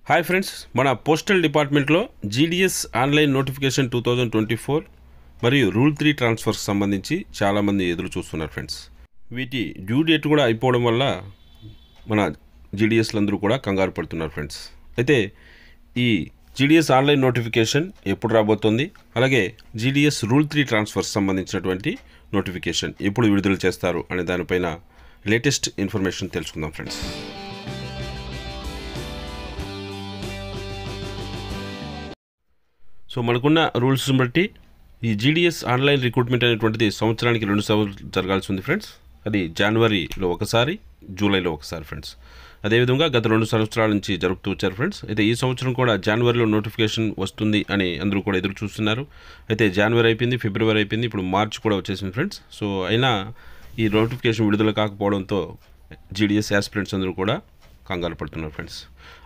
Hi friends, మన postal డిపార్ట్మెంట్లో GDS online notification 2024 మరియు రూల్ 3 ట్రాన్స్ఫర్స్ సంబంధించి చాలామంది ఎదురు చూస్తున్నారు ఫ్రెండ్స్. వీటి డ్యూ డేట్ కూడా అయిపోవడం వల్ల మన జీడీఎస్లందరూ కూడా కంగారు పడుతున్నారు ఫ్రెండ్స్. అయితే ఈ జీడీఎస్ ఆన్లైన్ నోటిఫికేషన్ ఎప్పుడు రాబోతోంది, అలాగే జీడీఎస్ రూల్ 3 ట్రాన్స్ఫర్స్ సంబంధించినటువంటి నోటిఫికేషన్ ఎప్పుడు విడుదల చేస్తారు అనే దానిపైన లేటెస్ట్ ఇన్ఫర్మేషన్ తెలుసుకుందాం ఫ్రెండ్స్. సో మనకున్న రూల్స్ని బట్టి ఈ జీడీఎస్ ఆన్లైన్ రిక్రూట్మెంట్ అనేటువంటిది సంవత్సరానికి 2 సార్లు జరగాల్సి ఉంది ఫ్రెండ్స్. అది జనవరిలో ఒకసారి, జూలైలో ఒకసారి ఫ్రెండ్స్. అదేవిధంగా గత 2 సంవత్సరాల నుంచి జరుపుతూ వచ్చారు ఫ్రెండ్స్. అయితే ఈ సంవత్సరం కూడా జనవరిలో నోటిఫికేషన్ వస్తుంది అని అందరూ కూడా ఎదురు చూస్తున్నారు. అయితే జనవరి అయిపోయింది, ఫిబ్రవరి అయిపోయింది, ఇప్పుడు మార్చ్ కూడా వచ్చేసింది ఫ్రెండ్స్. సో అయినా ఈ నోటిఫికేషన్ విడుదల కాకపోవడంతో జీడీఎస్ యాస్పిరెంట్స్ అందరూ కూడా కంగారు పడుతున్నారు ఫ్రెండ్స్.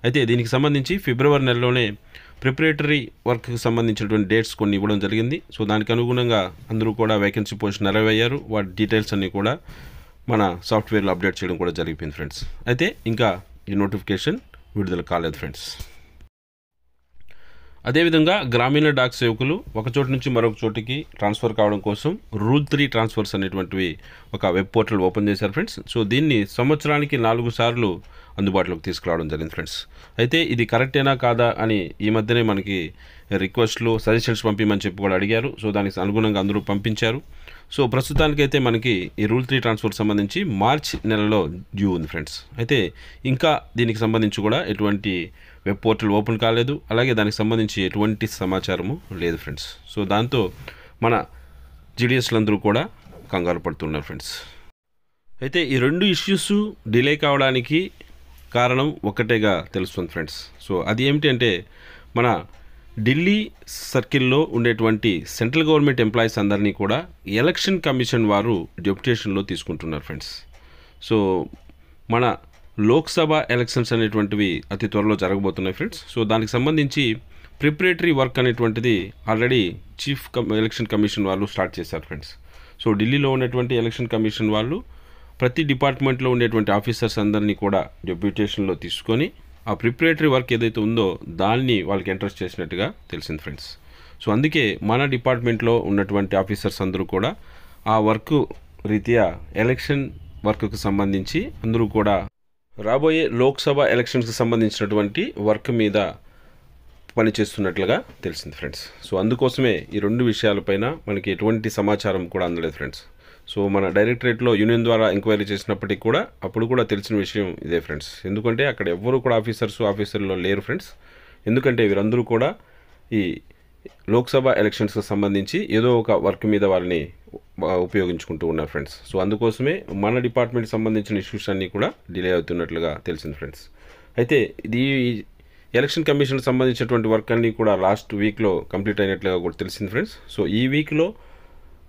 అయితే దీనికి సంబంధించి ఫిబ్రవరి నెలలోనే ప్రిపరేటరీ వర్క్కి సంబంధించినటువంటి డేట్స్ కొన్ని ఇవ్వడం జరిగింది. సో దానికి అనుగుణంగా అందరూ కూడా వేకెన్సీ పోస్ట్ నెరవేరారు. వాటి డీటెయిల్స్ అన్నీ కూడా మన సాఫ్ట్వేర్లో అప్డేట్ చేయడం కూడా జరిగిపోయింది ఫ్రెండ్స్. అయితే ఇంకా ఈ నోటిఫికేషన్ విడుదల కాలేదు ఫ్రెండ్స్. అదేవిధంగా గ్రామీణ డాక్ సేవకులు ఒక చోటు నుంచి మరొక చోటికి ట్రాన్స్ఫర్ కావడం కోసం రూల్ 3 ట్రాన్స్ఫర్స్ అనేటువంటివి ఒక వెబ్ పోర్టల్ ఓపెన్ చేశారు ఫ్రెండ్స్. సో దీన్ని సంవత్సరానికి 4 సార్లు అందుబాటులోకి తీసుకురావడం జరిగింది ఫ్రెండ్స్. అయితే ఇది కరెక్టేనా కాదా అని ఈ మధ్యనే మనకి రిక్వెస్ట్లు, సజెషన్స్ పంపించమని చెప్పి కూడా అడిగారు. సో దానికి అనుగుణంగా అందరూ పంపించారు. సో ప్రస్తుతానికైతే మనకి ఈ రూల్ 3 ట్రాన్స్ఫర్ సంబంధించి మార్చ్ నెలలో డ్యూ ఉంది ఫ్రెండ్స్. అయితే ఇంకా దీనికి సంబంధించి కూడా ఎటువంటి వెబ్ పోర్టల్ ఓపెన్ కాలేదు, అలాగే దానికి సంబంధించి ఎటువంటి సమాచారము లేదు ఫ్రెండ్స్. సో దాంతో మన జీడీఎస్లందరూ కూడా కంగారు పడుతున్నారు ఫ్రెండ్స్. అయితే ఈ 2 ఇష్యూస్ డిలే కావడానికి కారణం ఒకటేగా తెలుస్తుంది ఫ్రెండ్స్. సో అది ఏమిటి అంటే మన ఢిల్లీ సర్కిల్లో ఉండేటువంటి సెంట్రల్ గవర్నమెంట్ ఎంప్లాయీస్ అందరినీ కూడా ఎలక్షన్ కమిషన్ వారు డెప్యుటేషన్లో తీసుకుంటున్నారు ఫ్రెండ్స్. సో మన లోక్సభ ఎలక్షన్స్ అనేటువంటివి అతి త్వరలో జరగబోతున్నాయి ఫ్రెండ్స్. సో దానికి సంబంధించి ప్రిపరేటరీ వర్క్ అనేటువంటిది ఆల్రెడీ చీఫ్ ఎలక్షన్ కమిషన్ వాళ్ళు స్టార్ట్ చేశారు ఫ్రెండ్స్. సో ఢిల్లీలో ఉన్నటువంటి ఎలక్షన్ కమిషన్ వాళ్ళు ప్రతి డిపార్ట్మెంట్లో ఉండేటువంటి ఆఫీసర్స్ అందరినీ కూడా డెప్యుటేషన్లో తీసుకొని ఆ ప్రిపరేటరీ వర్క్ ఏదైతే ఉందో దాన్ని వాళ్ళకి ఇంట్రెస్ట్ చేసినట్టుగా తెలిసింది ఫ్రెండ్స్. సో అందుకే మన డిపార్ట్మెంట్లో ఉన్నటువంటి ఆఫీసర్స్ అందరూ కూడా ఆ వర్క్ రీత్యా ఎలక్షన్ వర్క్కి సంబంధించి అందరూ కూడా రాబోయే లోక్సభ ఎలక్షన్స్కి సంబంధించినటువంటి వర్క్ మీద పనిచేస్తున్నట్లుగా తెలిసింది ఫ్రెండ్స్. సో అందుకోసమే ఈ 2 విషయాలపైన మనకి ఎటువంటి సమాచారం కూడా అందలేదు ఫ్రెండ్స్. సో మన డైరెక్టరేట్లో యూనియన్ ద్వారా ఎంక్వైరీ చేసినప్పటికీ కూడా అప్పుడు కూడా తెలిసిన విషయం ఇదే ఫ్రెండ్స్. ఎందుకంటే అక్కడ ఎవ్వరూ కూడా ఆఫీసర్లో లేరు ఫ్రెండ్స్. ఎందుకంటే వీరందరూ కూడా ఈ లోక్సభ ఎలక్షన్స్కి సంబంధించి ఏదో ఒక వర్క్ మీద వాళ్ళని ఉపయోగించుకుంటూ ఉన్నారు ఫ్రెండ్స్. సో అందుకోసమే మన డిపార్ట్మెంట్కి సంబంధించిన ఇష్యూస్ అన్నీ కూడా డిలే అవుతున్నట్లుగా తెలిసింది ఫ్రెండ్స్. అయితే ఇది ఎలక్షన్ కమిషన్కి సంబంధించినటువంటి వర్క్ అన్నీ కూడా లాస్ట్ వీక్లో కంప్లీట్ అయినట్లుగా కూడా తెలిసింది ఫ్రెండ్స్. సో ఈ వీక్లో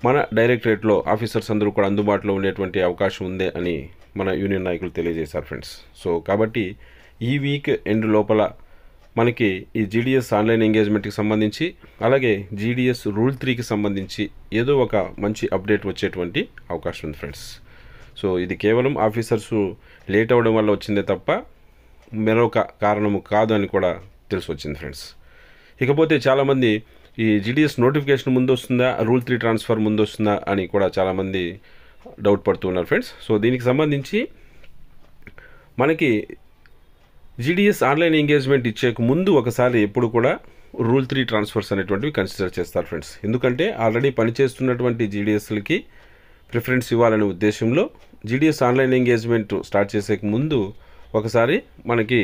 మన డైరెక్టరేట్లో ఆఫీసర్స్ అందరూ కూడా అందుబాటులో ఉండేటువంటి అవకాశం ఉంది అని మన యూనియన్ నాయకులు తెలియజేశారు ఫ్రెండ్స్. సో కాబట్టి ఈ వీక్ ఎండ్ లోపల మనకి ఈ జీడీఎస్ ఆన్లైన్ ఎంగేజ్మెంట్కి సంబంధించి, అలాగే జీడీఎస్ రూల్ 3కి సంబంధించి ఏదో ఒక మంచి అప్డేట్ వచ్చేటువంటి అవకాశం ఉంది ఫ్రెండ్స్. సో ఇది కేవలం ఆఫీసర్స్ లేట్ అవ్వడం వల్ల వచ్చిందే తప్ప మరొక కారణము కాదు అని కూడా తెలిసి వచ్చింది ఫ్రెండ్స్. ఇకపోతే చాలామంది ఈ జీడీఎస్ నోటిఫికేషన్ ముందు వస్తుందా, రూల్ 3 ట్రాన్స్ఫర్ ముందు వస్తుందా అని కూడా చాలామంది డౌట్ పడుతున్నారు ఫ్రెండ్స్. సో దీనికి సంబంధించి మనకి జీడీఎస్ ఆన్లైన్ ఎంగేజ్మెంట్ ఇచ్చేకు ముందు ఒకసారి ఎప్పుడు కూడా రూల్ 3 ట్రాన్స్ఫర్స్ అనేటువంటివి కన్సిడర్ చేస్తారు ఫ్రెండ్స్. ఎందుకంటే ఆల్రెడీ పనిచేస్తున్నటువంటి జీడీఎస్లకి ప్రిఫరెన్స్ ఇవ్వాలనే ఉద్దేశంలో జీడీఎస్ ఆన్లైన్ ఎంగేజ్మెంట్ స్టార్ట్ చేసేకి ముందు ఒకసారి మనకి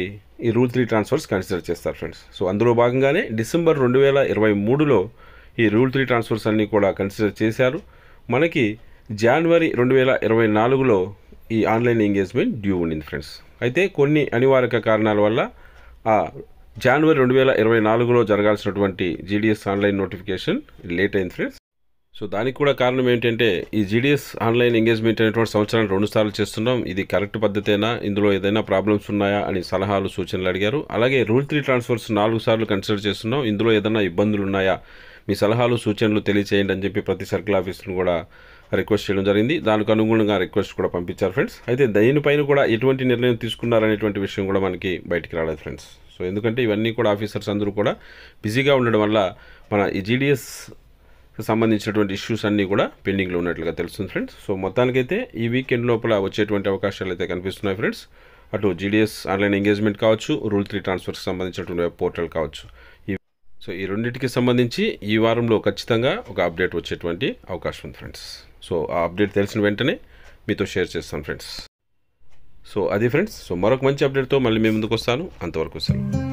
ఈ రూల్ 3 ట్రాన్స్ఫర్స్ కన్సిడర్ చేస్తారు ఫ్రెండ్స్. సో అందులో భాగంగానే డిసెంబర్ 2023లో ఈ రూల్ 3 ట్రాన్స్ఫర్స్ అన్నీ కూడా కన్సిడర్ చేశారు. మనకి జనవరి 2024లో ఈ ఆన్లైన్ ఎంగేజ్మెంట్ డ్యూ ఉండింది ఫ్రెండ్స్. అయితే కొన్ని అనివార్య కారణాల వల్ల ఆ జనవరి 2024లో జరగాల్సినటువంటి జీడీఎస్ ఆన్లైన్ నోటిఫికేషన్ లేట్ అయింది ఫ్రెండ్స్. సో దానికి కూడా కారణం ఏంటంటే ఈ జీడీఎస్ ఆన్లైన్ ఎంగేజ్మెంట్ అనేటువంటి సంవత్సరానికి 2 సార్లు చేస్తున్నాం, ఇది కరెక్ట్ పద్ధతేనా, ఇందులో ఏదైనా ప్రాబ్లమ్స్ ఉన్నాయా అని సలహాలు, సూచనలు అడిగారు. అలాగే రూల్ 3 ట్రాన్స్ఫర్స్ 4 సార్లు కన్సిడర్ చేస్తున్నాం, ఇందులో ఏదైనా ఇబ్బందులు ఉన్నాయా, మీ సలహాలు, సూచనలు తెలియచేయండి అని చెప్పి ప్రతి సర్కిల్ ఆఫీసును కూడా రిక్వెస్ట్ చేయడం జరిగింది. దానికి అనుగుణంగా రిక్వెస్ట్ కూడా పంపించారు ఫ్రెండ్స్. అయితే దీనిపైన కూడా ఎటువంటి నిర్ణయం తీసుకున్నారనేటువంటి విషయం కూడా మనకి బయటికి రాలేదు ఫ్రెండ్స్. సో ఎందుకంటే ఇవన్నీ కూడా ఆఫీసర్స్ అందరూ కూడా బిజీగా ఉండడం వల్ల మన ఈ జీడిఎస్ సంబంధించినటువంటి ఇష్యూస్ అన్నీ కూడా పెండింగ్లో ఉన్నట్లుగా తెలుస్తుంది ఫ్రెండ్స్. సో మొత్తానికైతే ఈ వీకెండ్ లోపల వచ్చేటువంటి అవకాశాలు అయితే కనిపిస్తున్నాయి ఫ్రెండ్స్. అటు జీడిఎస్ ఆన్లైన్ ఎంగేజ్మెంట్ కావచ్చు, రూల్ 3 ట్రాన్స్ఫర్కి సంబంధించినటువంటి వెబ్ పోర్టల్ కావచ్చు. సో ఈ రెండింటికి సంబంధించి ఈ వారంలో ఖచ్చితంగా ఒక అప్డేట్ వచ్చేటువంటి అవకాశం ఉంది ఫ్రెండ్స్. సో ఆ అప్డేట్ తెలిసిన వెంటనే మీతో షేర్ చేస్తాను ఫ్రెండ్స్. సో అది ఫ్రెండ్స్. సో మరొక మంచి అప్డేట్తో మళ్ళీ మీ ముందుకు వస్తాను. అంతవరకు సెలవు.